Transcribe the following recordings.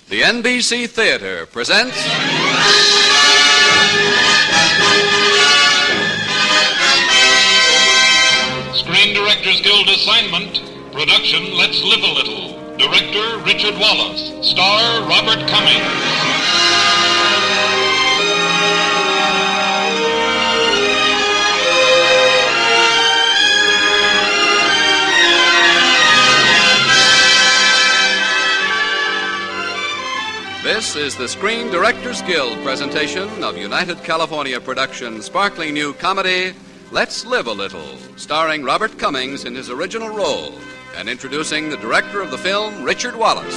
The NBC Theater presents... Screen Directors Guild assignment, production Let's Live a Little. Director Richard Wallace. Star Robert Cummings. This is the Screen Directors Guild presentation of United California production sparkling new comedy, Let's Live a Little, starring Robert Cummings in his original role, and introducing the director of the film, Richard Wallace.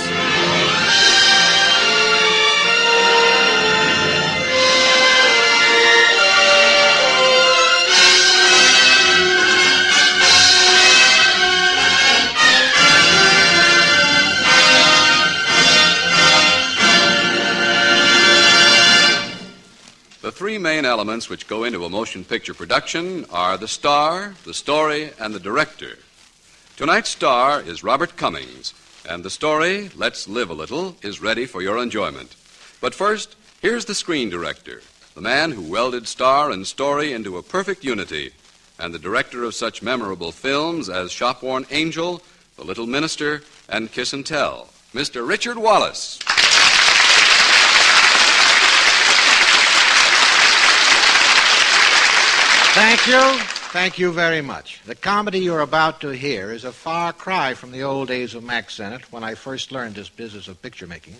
The three main elements which go into a motion picture production are the star, the story, and the director. Tonight's star is Robert Cummings, and the story, Let's Live a Little, is ready for your enjoyment. But first, here's the screen director, the man who welded star and story into a perfect unity, and the director of such memorable films as Shop-Worn Angel, The Little Minister, and Kiss and Tell, Mr. Richard Wallace. Thank you. Thank you very much. The comedy you're about to hear is a far cry from the old days of Mack Sennett when I first learned this business of picture making.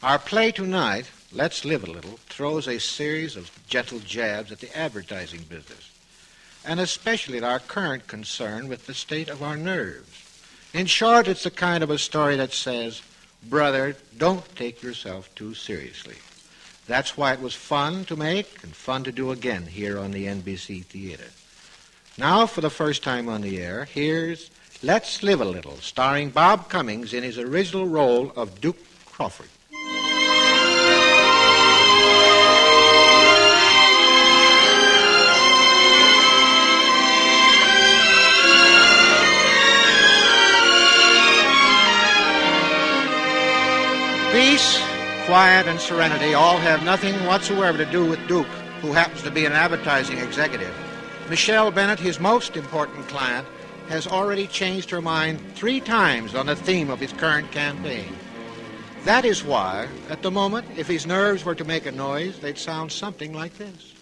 Our play tonight, Let's Live a Little, throws a series of gentle jabs at the advertising business, and especially at our current concern with the state of our nerves. In short, it's the kind of a story that says, brother, don't take yourself too seriously. That's why it was fun to make and fun to do again here on the NBC Theater. Now, for the first time on the air, here's Let's Live a Little, starring Bob Cummings in his original role of Duke Crawford. Peace, quiet, and serenity all have nothing whatsoever to do with Duke, who happens to be an advertising executive. Michelle Bennett, his most important client, has already changed her mind 3 times on the theme of his current campaign. That is why, at the moment, if his nerves were to make a noise, they'd sound something like this.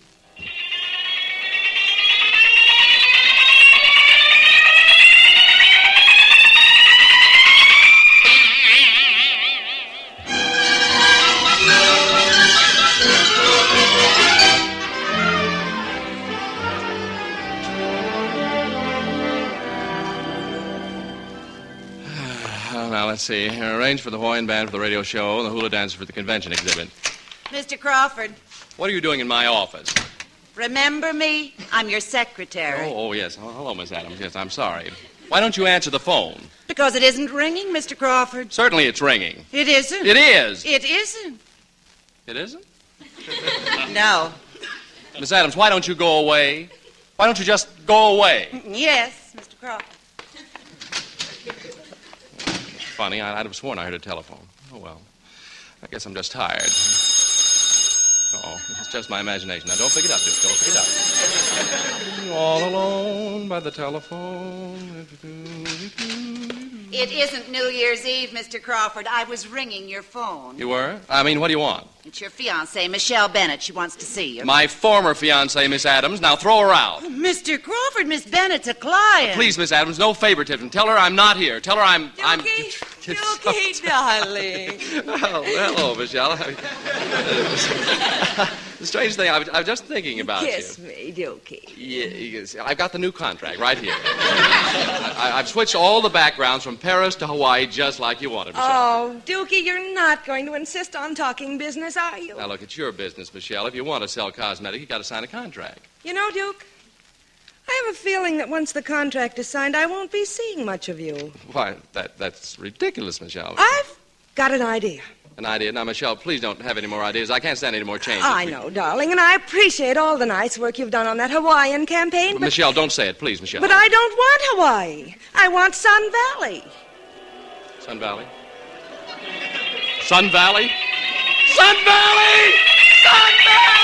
Now, let's see. Arrange for the Hawaiian band for the radio show and the hula dancer for the convention exhibit. Mr. Crawford. What are you doing in my office? Remember me? I'm your secretary. Oh, yes. Oh, hello, Miss Adams. Yes, I'm sorry. Why don't you answer the phone? Because it isn't ringing, Mr. Crawford. Certainly it's ringing. It isn't. It is. It isn't. It isn't? No. Miss Adams, why don't you go away? Why don't you just go away? Yes, Mr. Crawford. Funny, I'd have sworn I heard a telephone. Oh, well. I guess I'm just tired. Oh, it's just my imagination. Now, don't pick it up, Duke. Don't pick it up. All alone by the telephone. It isn't New Year's Eve, Mr. Crawford. I was ringing your phone. You were? I mean, what do you want? It's your fiancée, Michelle Bennett. She wants to see you. My former fiancée, Miss Adams. Now throw her out. Oh, Mr. Crawford, Miss Bennett's a client. Please, Miss Adams, no favoritism. Tell her I'm not here. Tell her I'm... Dookie, darling. Well, hello, Michelle. The strange thing, I was just thinking about Kiss you. me, Dookie. Yes, I've got the new contract right here. I've switched all the backgrounds from Paris to Hawaii just like you wanted, Michelle. Oh, Dookie, you're not going to insist on talking business, are you? Now, look, it's your business, Michelle. If you want to sell cosmetics, you got to sign a contract. You know, Duke, I have a feeling that once the contract is signed, I won't be seeing much of you. Why, that's ridiculous, Michelle. I've got an idea. An idea? Now, Michelle, please don't have any more ideas. I can't stand any more changes. I know, darling, and I appreciate all the nice work you've done on that Hawaiian campaign, but... Michelle, don't say it, please, Michelle. But I don't want Hawaii. I want Sun Valley. Sun Valley? Sun Valley? Sun Valley! Sun Valley!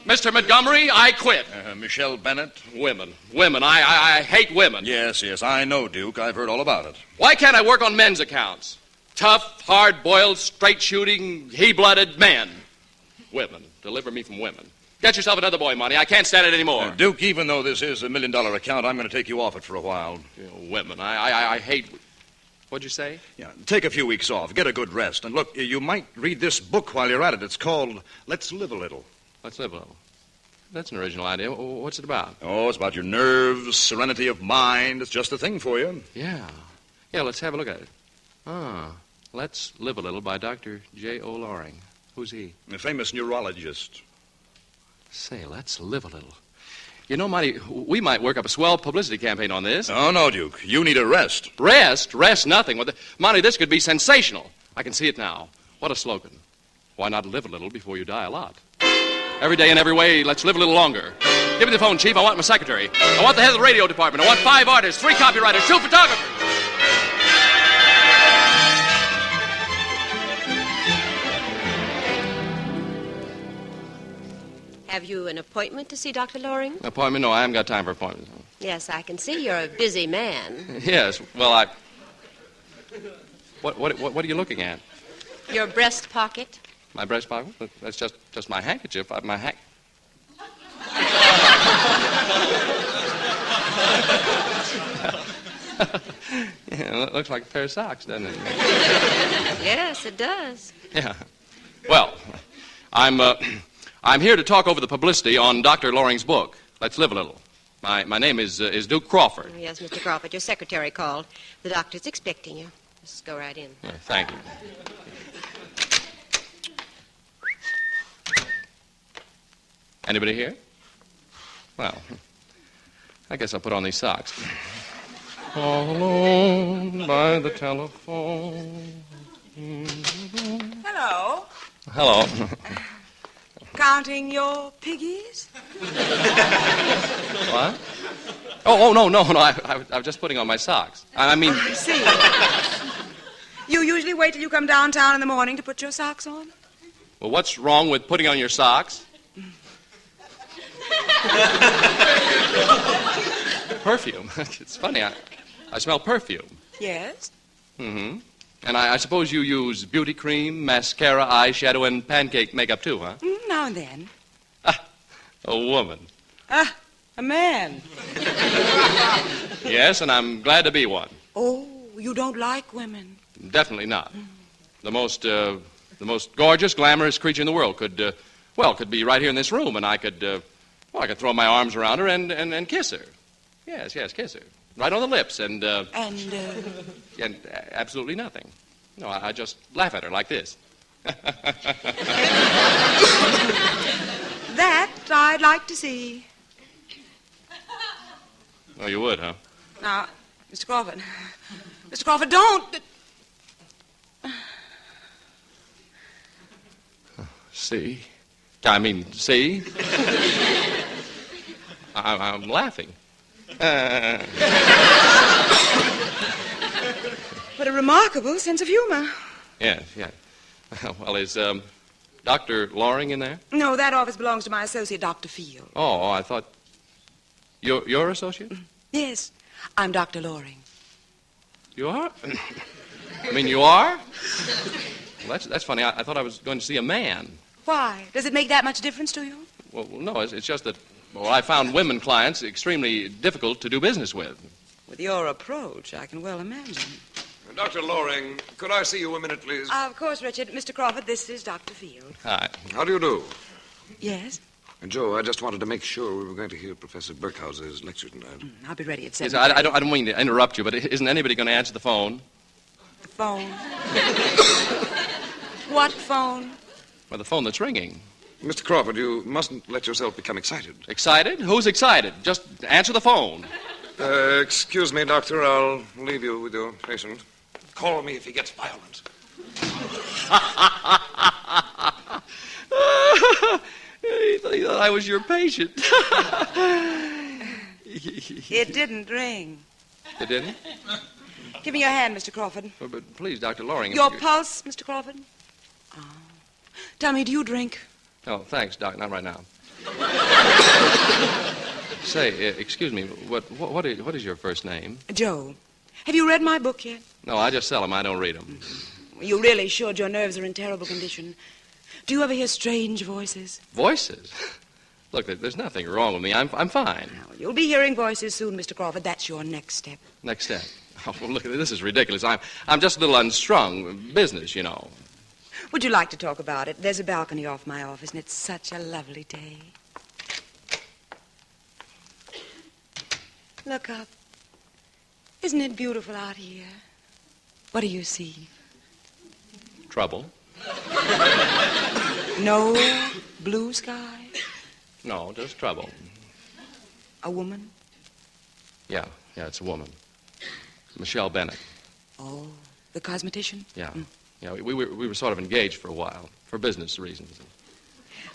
Mr. Montgomery, I quit. Michelle Bennett? Women. I hate women. Yes, I know, Duke. I've heard all about it. Why can't I work on men's accounts? Tough, hard-boiled, straight-shooting, he-blooded men. Women. Deliver me from women. Get yourself another boy, Monty. I can't stand it anymore. Duke, even though this is $1 million account, I'm going to take you off it for a while. Women. I hate... What'd you say? Yeah, take a few weeks off. Get a good rest. And look, you might read this book while you're at it. It's called Let's Live a Little. Let's live a little. That's an original idea. What's it about? Oh, it's about your nerves, serenity of mind. It's just the thing for you. Yeah, let's have a look at it. Let's Live a Little by Dr. J.O. Loring. Who's he? A famous neurologist. Say, let's live a little. You know, Monty, we might work up a swell publicity campaign on this. Oh, no, Duke. You need a rest. Rest? Rest nothing. Monty, this could be sensational. I can see it now. What a slogan. Why not live a little before you die a lot? Every day in every way, let's live a little longer. Give me the phone, Chief. I want my secretary. I want the head of the radio department. I want 5 artists, 3 copywriters, 2 photographers. Have you an appointment to see Dr. Loring? Appointment? No, I haven't got time for appointments. Yes, I can see you're a busy man. Yes, well, What are you looking at? Your breast pocket? My breast pocket? That's just my handkerchief. My Yeah, it looks like a pair of socks, doesn't it? Yes, it does. Yeah. Well, I'm here to talk over the publicity on Dr. Loring's book, Let's Live a Little. My name is Duke Crawford. Yes, Mr. Crawford, your secretary called. The doctor's expecting you. Just go right in. Yeah, thank you. Anybody here? Well, I guess I'll put on these socks. All alone by the telephone. Hello. Hello. Counting your piggies? What? Oh, no. I was just putting on my socks. I mean... I see. You usually wait till you come downtown in the morning to put your socks on? Well, what's wrong with putting on your socks? Perfume. It's funny. I smell perfume. Yes. Mm-hmm. And I suppose you use beauty cream, mascara, eyeshadow, and pancake makeup, too, huh? Now and then. A woman. A man. Yes, and I'm glad to be one. Oh, you don't like women? Definitely not. The most gorgeous, glamorous creature in the world could be right here in this room, and I could throw my arms around her and kiss her. Yes, kiss her. Right on the lips, and absolutely nothing. No, I just laugh at her like this. That I'd like to see. Oh, you would, huh? Now, Mr. Crawford. Mr. Crawford, don't. See? I'm laughing. What a remarkable sense of humor. Yes. Well, is Dr. Loring in there? No, that office belongs to my associate, Dr. Field. Oh, I thought... Your associate? Yes, I'm Dr. Loring. You are? I mean, you are? Well, that's funny. I thought I was going to see a man. Why? Does it make that much difference to you? Well, no, it's just that, I found women clients extremely difficult to do business with. With your approach, I can well imagine. Dr. Loring, could I see you a minute, please? Of course, Richard. Mr. Crawford, this is Dr. Field. Hi. How do you do? Yes? Joe, I just wanted to make sure we were going to hear Professor Burkhauser's lecture tonight. I'll be ready at 7. Yes, I don't mean to interrupt you, but isn't anybody going to answer the phone? The phone? What phone? Well, the phone that's ringing. Mr. Crawford, you mustn't let yourself become excited. Excited? Who's excited? Just answer the phone. Excuse me, Doctor. I'll leave you with your patient. Call me if he gets violent. He thought I was your patient. It didn't ring. It didn't? Give me your hand, Mr. Crawford. But please, Dr. Loring. Your pulse, Mr. Crawford. Oh. Tell me, do you drink? Oh, thanks, Doc. Not right now. Say, excuse me, what is your first name? Joe. Have you read my book yet? No, I just sell them. I don't read them. You really should. Your nerves are in terrible condition. Do you ever hear strange voices? Voices? Look, there's nothing wrong with me. I'm fine. Well, you'll be hearing voices soon, Mr. Crawford. That's your next step. Next step. Oh, well, look, this is ridiculous. I'm just a little unstrung. Business, you know. Would you like to talk about it? There's a balcony off my office, and it's such a lovely day. Look up. Isn't it beautiful out here? What do you see? Trouble? No blue sky? No, just trouble. A woman? Yeah, it's a woman. Michelle Bennett. Oh, the cosmetician? Yeah. Yeah, we were sort of engaged for a while, for business reasons.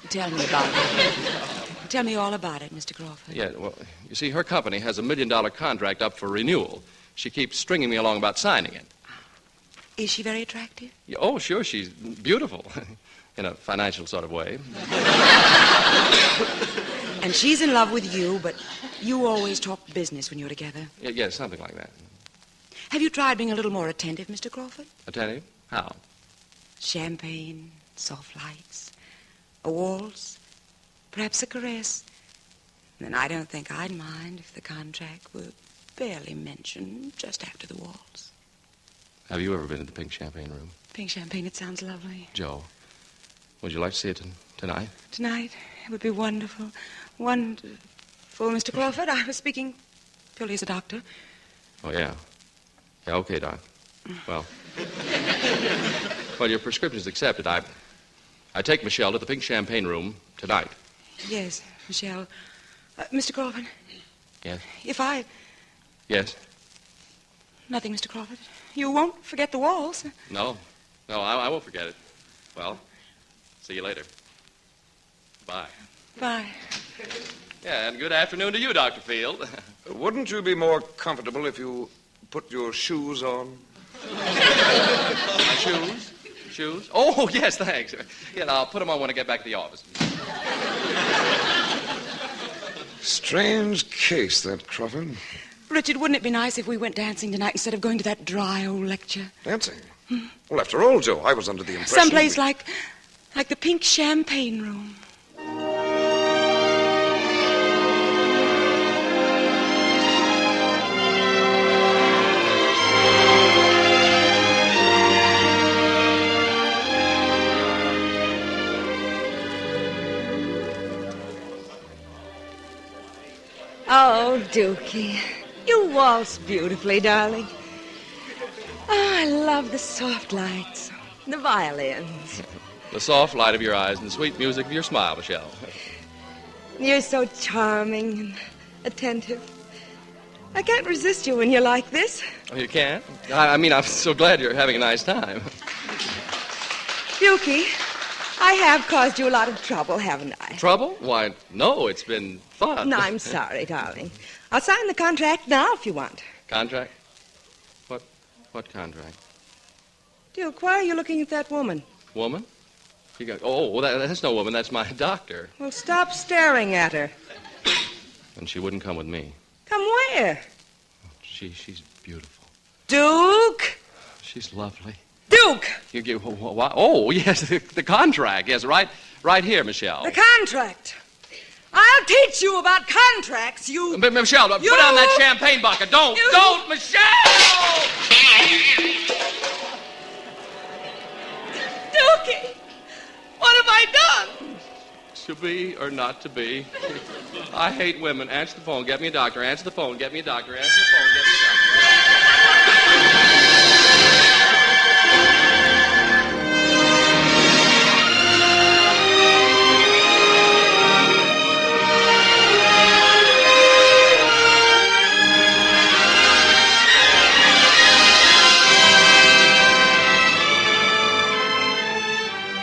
Tell me about it. Tell me all about it, Mr. Crawford. Yeah, well, you see, her company has a $1 million contract up for renewal. She keeps stringing me along about signing it. Is she very attractive? Yeah, oh, sure, she's beautiful. In a financial sort of way. And she's in love with you, but you always talk business when you're together. Yeah, something like that. Have you tried being a little more attentive, Mr. Crawford? Attentive? How? Champagne, soft lights, a waltz, perhaps a caress. Then I don't think I'd mind if the contract were barely mentioned just after the waltz. Have you ever been to the Pink Champagne Room? Pink champagne, it sounds lovely. Joe, would you like to see it tonight? Tonight? It would be wonderful. Wonderful, Mr. Crawford. I was speaking purely as a doctor. Oh, yeah. Yeah, okay, Doc. Well, your prescription's accepted. I take Michelle to the Pink Champagne Room tonight. Yes, Michelle. Mr. Crawford. Yes? Yes? Nothing, Mr. Crawford. You won't forget the waltz. No, I won't forget it. Well, see you later. Bye. Bye. Yeah, and good afternoon to you, Dr. Field. Wouldn't you be more comfortable if you put your shoes on? My shoes? Shoes? Oh, yes, thanks. Yeah, I'll put them on when I get back to the office. Strange case, that, Crawford. Richard, wouldn't it be nice if we went dancing tonight instead of going to that dry old lecture? Dancing? Well, after all, Joe, I was under the impression... Someplace like the Pink Champagne Room. Oh, Dookie, you waltz beautifully, darling. Oh, I love the soft lights, the violins. The soft light of your eyes and the sweet music of your smile, Michelle. You're so charming and attentive. I can't resist you when you're like this. Oh, you can't? I mean, I'm so glad you're having a nice time. Dookie, I have caused you a lot of trouble, haven't I? Trouble? Why, no, it's been fun. No, I'm sorry, darling. I'll sign the contract now if you want. Contract? What contract? Duke, why are you looking at that woman? Woman? That's no woman. That's my doctor. Well, stop staring at her. And she wouldn't come with me. Come where? She's beautiful. Duke! She's lovely. Duke! Oh, yes, the contract. Yes, right here, Michelle. The contract. I'll teach you about contracts, you... Michelle, put down that champagne bucket. Don't, Michelle! Dookie! What have I done? To be or not to be. I hate women. Answer the phone. Get me a doctor. Answer the phone. Get me a doctor. Answer the phone. Get me a doctor.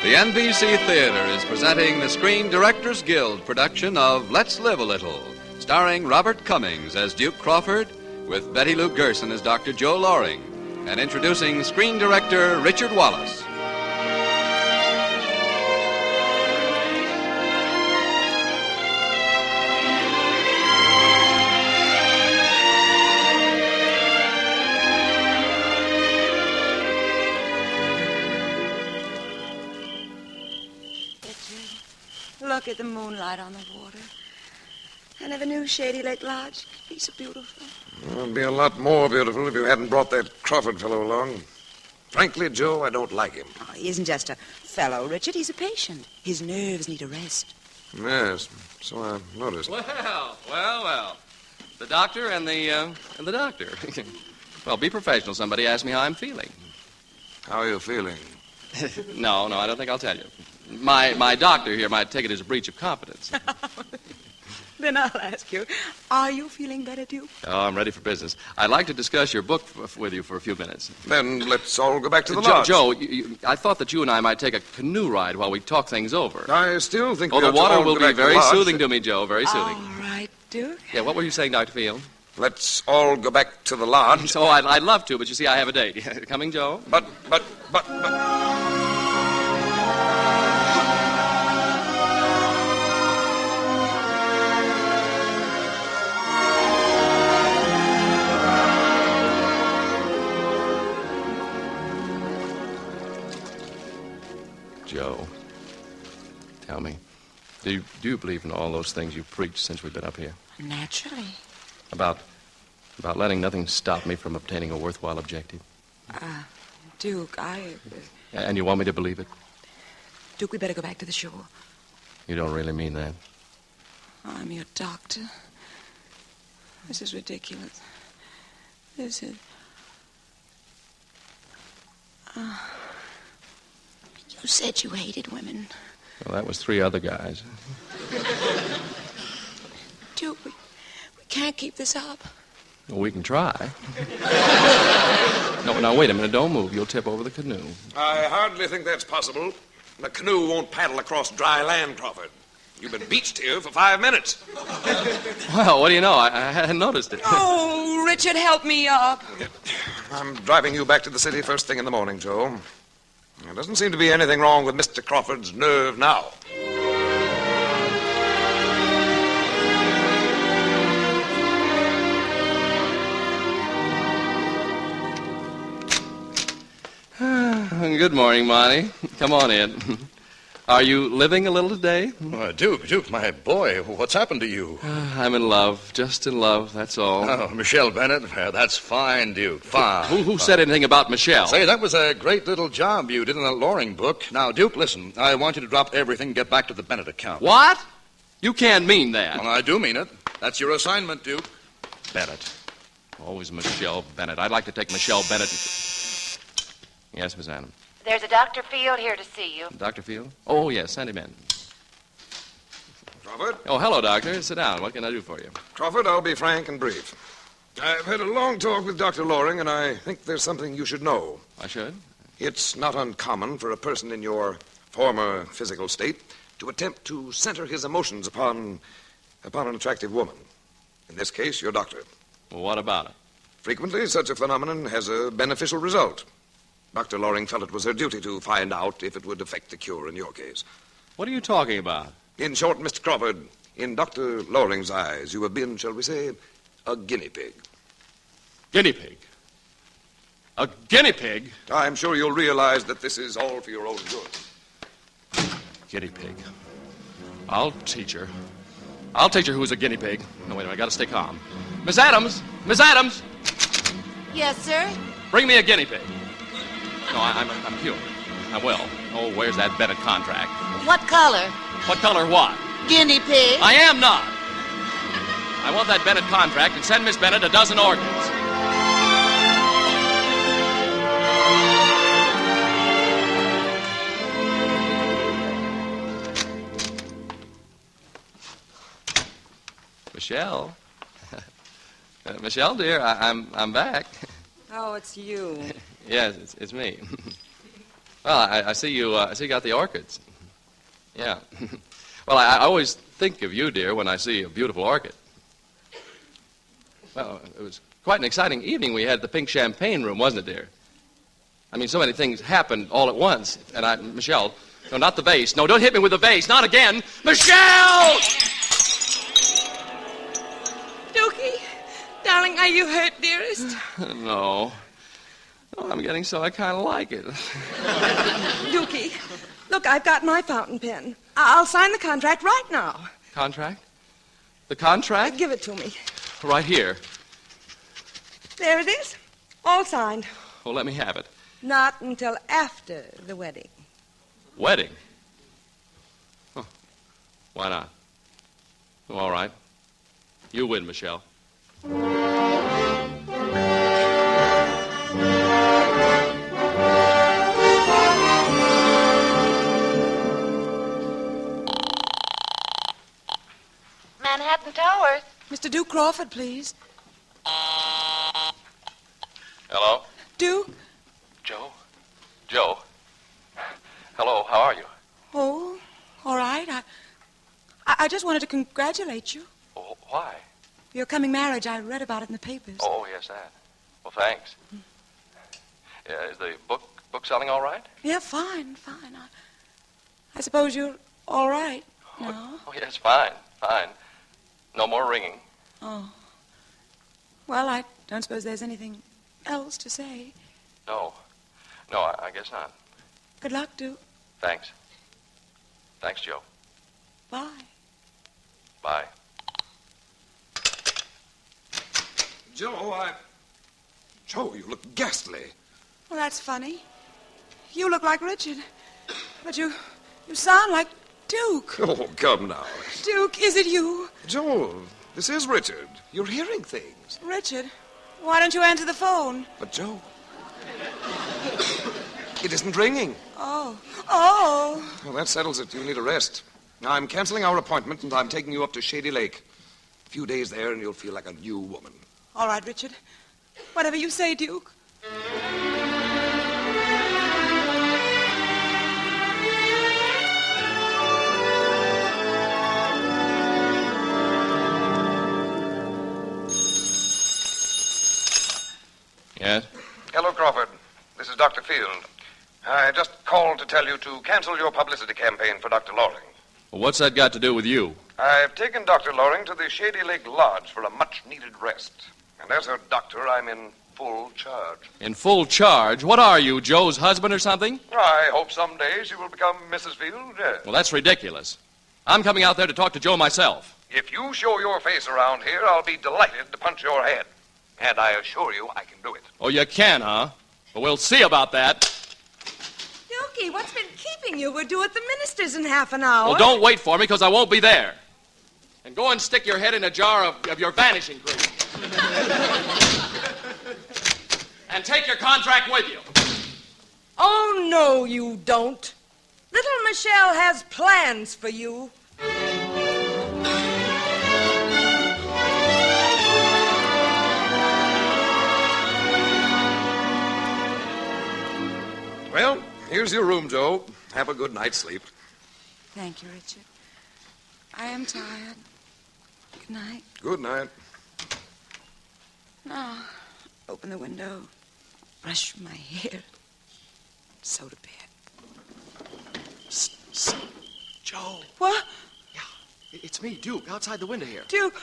The NBC Theater is presenting the Screen Directors Guild production of Let's Live a Little, starring Robert Cummings as Duke Crawford, with Betty Lou Gerson as Dr. Joe Loring, And introducing screen director Richard Wallace. Look at the moonlight on the water. I never knew Shady Lake Lodge could be so beautiful. Well, it'd be a lot more beautiful if you hadn't brought that Crawford fellow along. Frankly, Joe, I don't like him. Oh, he isn't just a fellow, Richard. He's a patient. His nerves need a rest. Yes, so I noticed. Well. The doctor and the doctor. Well, be professional. Somebody asked me how I'm feeling. How are you feeling? No, I don't think I'll tell you. My doctor here might take it as a breach of confidence. Then I'll ask you, are you feeling better, Duke? Oh, I'm ready for business. I'd like to discuss your book with you for a few minutes. Then let's all go back to the lodge. Joe, I thought that you and I might take a canoe ride while we talk things over. I still think the water will be very soothing to me, Joe, very soothing. All right, Duke. Yeah, what were you saying, Dr. Field? Let's all go back to the lodge. So I'd love to, but you see, I have a date. Coming, Joe? But... Joe, tell me, do you believe in all those things you've preached since we've been up here? Naturally. About letting nothing stop me from obtaining a worthwhile objective? Duke, And you want me to believe it? Duke, we better go back to the shore. You don't really mean that? I'm your doctor. This is ridiculous. This is... You said you hated women. Well, that was 3 other guys. Duke, we can't keep this up. Well, we can try. No, now, wait a minute. Don't move. You'll tip over the canoe. I hardly think that's possible. The canoe won't paddle across dry land, Crawford. You've been beached here for 5 minutes. Well, what do you know? I hadn't noticed it. Oh, Richard, help me up. I'm driving you back to the city first thing in the morning, Joe. There doesn't seem to be anything wrong with Mr. Crawford's nerve now. Good morning, Monty. Come on in. Are you living a little today? Duke, my boy, what's happened to you? I'm in love. Just in love, that's all. Oh, Michelle Bennett. That's fine, Duke. Fine. Who said anything about Michelle? Say, that was a great little job you did in the Loring book. Now, Duke, listen. I want you to drop everything and get back to the Bennett account. What? You can't mean that. Well, I do mean it. That's your assignment, Duke. Bennett. Always Michelle Bennett. I'd like to take Michelle Bennett. Yes, Miss Adams. There's a Dr. Field here to see you. Dr. Field? Oh, yes, send him in. Crawford? Oh, hello, Doctor. Sit down. What can I do for you? Crawford, I'll be frank and brief. I've had a long talk with Dr. Loring, and I think there's something you should know. I should? It's not uncommon for a person in your former physical state to attempt to center his emotions upon an attractive woman. In this case, your doctor. Well, what about it? Frequently, such a phenomenon has a beneficial result. Dr. Loring felt it was her duty to find out if it would affect the cure in your case. What are you talking about? In short, Mr. Crawford, in Dr. Loring's eyes, you have been, shall we say, a guinea pig. Guinea pig? A guinea pig? I'm sure you'll realize that this is all for your own good. Guinea pig. I'll teach her. I'll teach her who's a guinea pig. No, wait a minute. I gotta stay calm. Miss Adams! Miss Adams! Yes, sir? Bring me a guinea pig. No, I'm cured. I will. Oh, where's that Bennett contract? What color? What color what? Guinea pig. I am not. I want that Bennett contract and send Miss Bennett a dozen orchids. Michelle. Michelle, dear, I'm back. Oh, it's you. Yes, it's me. Well, I see you. I see you got the orchids. Yeah. Well, I always think of you, dear, when I see a beautiful orchid. Well, it was quite an exciting evening we had at the Pink Champagne Room, wasn't it, dear? I mean, so many things happened all at once. And Michelle, no, not the vase. No, don't hit me with the vase. Not again. Michelle! Dookie, darling, are you hurt, dearest? No. Oh, I'm getting so I kind of like it. Dookie, look, I've got my fountain pen. I'll sign the contract right now. Contract? The contract? Give it to me. Right here. There it is. All signed. Well, let me have it. Not until after the wedding. Wedding? Huh. Why not? Oh, all right. You win, Michelle. Manhattan Towers. Mr. Duke Crawford, please. Hello? Duke? Joe? Joe? Hello, how are you? Oh, all right. I just wanted to congratulate you. Oh, why? For your coming marriage. I read about it in the papers. Oh, yes, that. Well, thanks. Is the book selling all right? Yeah, fine. I suppose you're all right. No? Oh, yes, fine. No more ringing. Oh. Well, I don't suppose there's anything else to say. No, I guess not. Good luck, Duke. Thanks. Thanks, Joe. Bye. Bye. Joe, you look ghastly. Well, that's funny. You look like Richard. But you sound like Duke. Oh, come now. Duke, is it you? Joe, this is Richard. You're hearing things. Richard, why don't you answer the phone? But, Joe, it isn't ringing. Oh. Well, that settles it. You need a rest. Now, I'm canceling our appointment, and I'm taking you up to Shady Lake. A few days there, and you'll feel like a new woman. All right, Richard. Whatever you say, Duke. Yes? Hello, Crawford. This is Dr. Field. I just called to tell you to cancel your publicity campaign for Dr. Loring. Well, what's that got to do with you? I've taken Dr. Loring to the Shady Lake Lodge for a much-needed rest. And as her doctor, I'm in full charge. In full charge? What are you, Joe's husband or something? I hope someday she will become Mrs. Field, yes. Well, that's ridiculous. I'm coming out there to talk to Joe myself. If you show your face around here, I'll be delighted to punch your head. And I assure you I can do it. Oh, you can, huh? Well, we'll see about that. Dookie, what's been keeping you? We're due at the minister's in half an hour. Well, don't wait for me, because I won't be there. And go and stick your head in a jar of your vanishing cream. And take your contract with you. Oh, no, you don't. Little Michelle has plans for you. Well, here's your room, Joe. Have a good night's sleep. Thank you, Richard. I am tired. Good night. Good night. Now, open the window, brush my hair, so to bed. Joe. What? Yeah, it's me, Duke, outside the window here. Duke.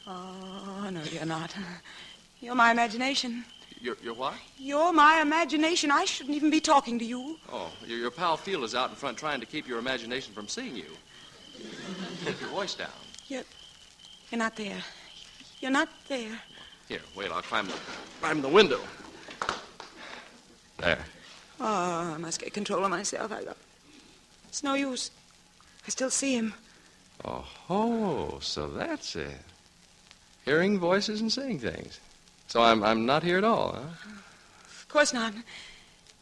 Oh, no, you're not. You're my imagination. You're what? You're my imagination. I shouldn't even be talking to you. Oh, your pal Field is out in front trying to keep your imagination from seeing you. Keep your voice down. You're not there. You're not there. Here, wait, I'll climb the window. There. Oh, I must get control of myself. It's no use. I still see him. Oh, so that's it. Hearing voices and seeing things. So I'm not here at all, huh? Of course not.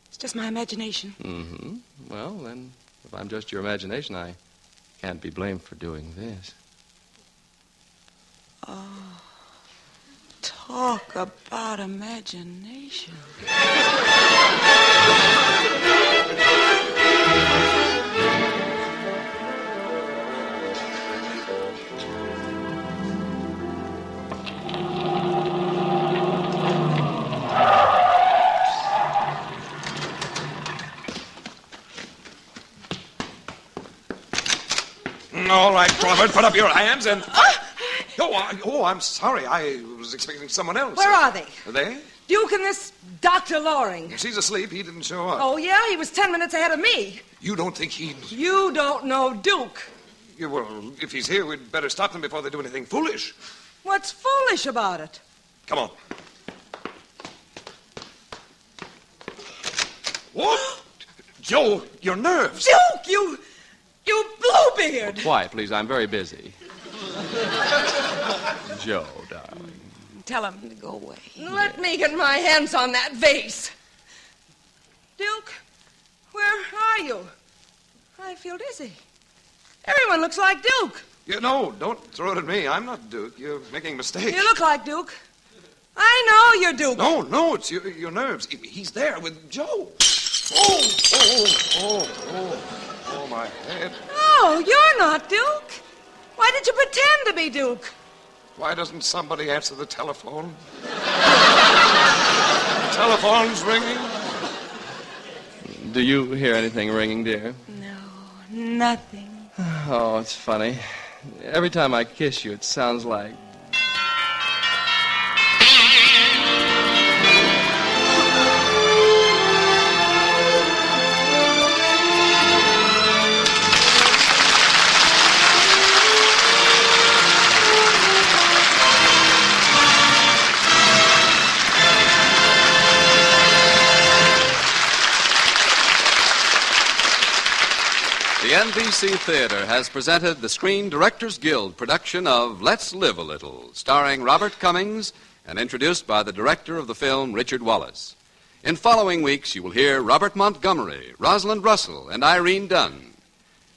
It's just my imagination. Mm-hmm. Well, then, if I'm just your imagination, I can't be blamed for doing this. Oh, talk about imagination. All right, Crawford, put up your hands and... I'm sorry. I was expecting someone else. Where are they? Are they? Duke and this Dr. Loring. She's asleep. He didn't show up. Oh, yeah? He was 10 minutes ahead of me. You don't think he'd... You don't know Duke. Yeah, well, if he's here, we'd better stop them before they do anything foolish. What's foolish about it? Come on. What? Joe, your nerves. Duke, you bluebeard. Quiet, please. I'm very busy. Joe, darling. Tell him to go away. Let me get my hands on that vase. Duke, where are you? I feel dizzy. Everyone looks like Duke. No, don't throw it at me. I'm not Duke. You're making mistakes. You look like Duke. I know you're Duke. No, it's your nerves. He's there with Joe. Oh, my head. Oh, you're not Duke. Why did you pretend to be Duke? Why doesn't somebody answer the telephone? Telephone's ringing. Do you hear anything ringing, dear? No, nothing. Oh, it's funny. Every time I kiss you, it sounds like... The NBC Theater has presented the Screen Directors Guild production of Let's Live a Little, starring Robert Cummings and introduced by the director of the film, Richard Wallace. In following weeks, you will hear Robert Montgomery, Rosalind Russell, and Irene Dunn.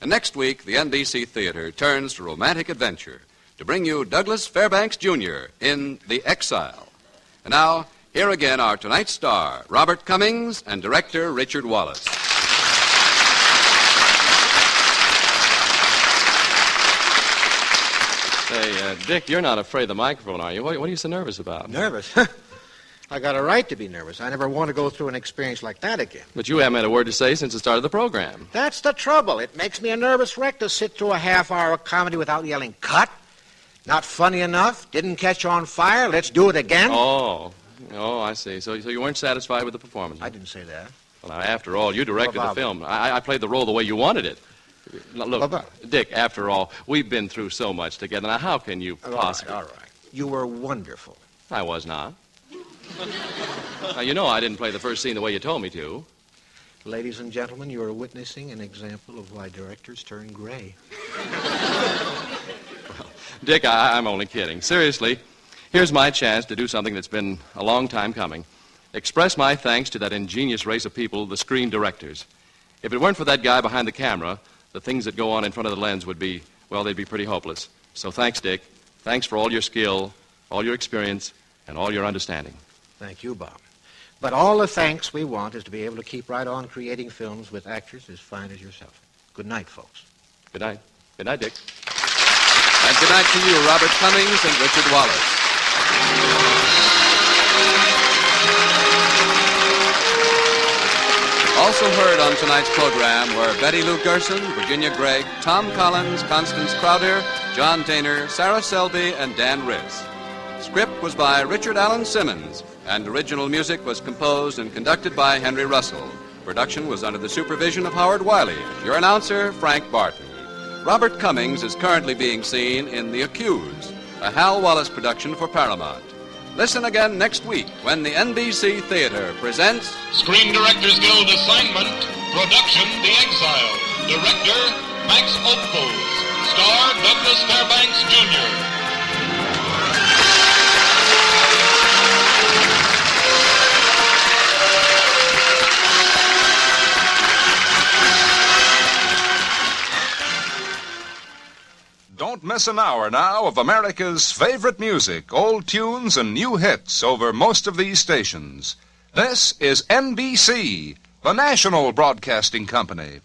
And next week, the NBC Theater turns to romantic adventure to bring you Douglas Fairbanks Jr. in The Exile. And now, here again are tonight's star, Robert Cummings, and director Richard Wallace. Say, Dick, you're not afraid of the microphone, are you? What are you so nervous about? Nervous? I got a right to be nervous. I never want to go through an experience like that again. But you haven't had a word to say since the start of the program. That's the trouble. It makes me a nervous wreck to sit through a half-hour comedy without yelling, cut, not funny enough, didn't catch on fire, let's do it again. Oh, I see. So you weren't satisfied with the performance? I didn't say that. Well, now, after all, you directed the film. I played the role the way you wanted it. Now, look, Dick, after all, we've been through so much together. Now, how can you possibly... All right. You were wonderful. I was not. Now, you know I didn't play the first scene the way you told me to. Ladies and gentlemen, you are witnessing an example of why directors turn gray. Well, Dick, I'm only kidding. Seriously, here's my chance to do something that's been a long time coming. Express my thanks to that ingenious race of people, the screen directors. If it weren't for that guy behind the camera, the things that go on in front of the lens would be, well, they'd be pretty hopeless. So thanks, Dick. Thanks for all your skill, all your experience, and all your understanding. Thank you, Bob. But all the thanks we want is to be able to keep right on creating films with actors as fine as yourself. Good night, folks. Good night. Good night, Dick. And good night to you, Robert Cummings and Richard Wallace. Also heard on tonight's program were Betty Lou Gerson, Virginia Gregg, Tom Collins, Constance Crowder, John Daner, Sarah Selby, and Dan Ritz. Script was by Richard Allen Simmons, and original music was composed and conducted by Henry Russell. Production was under the supervision of Howard Wiley. Your announcer, Frank Barton. Robert Cummings is currently being seen in The Accused, a Hal Wallace production for Paramount. Listen again next week when the NBC Theater presents Screen Directors Guild assignment, production The Exile. Director Max Opels. Star Douglas Fairbanks Jr. Don't miss an hour now of America's favorite music, old tunes and new hits over most of these stations. This is NBC, the national broadcasting company.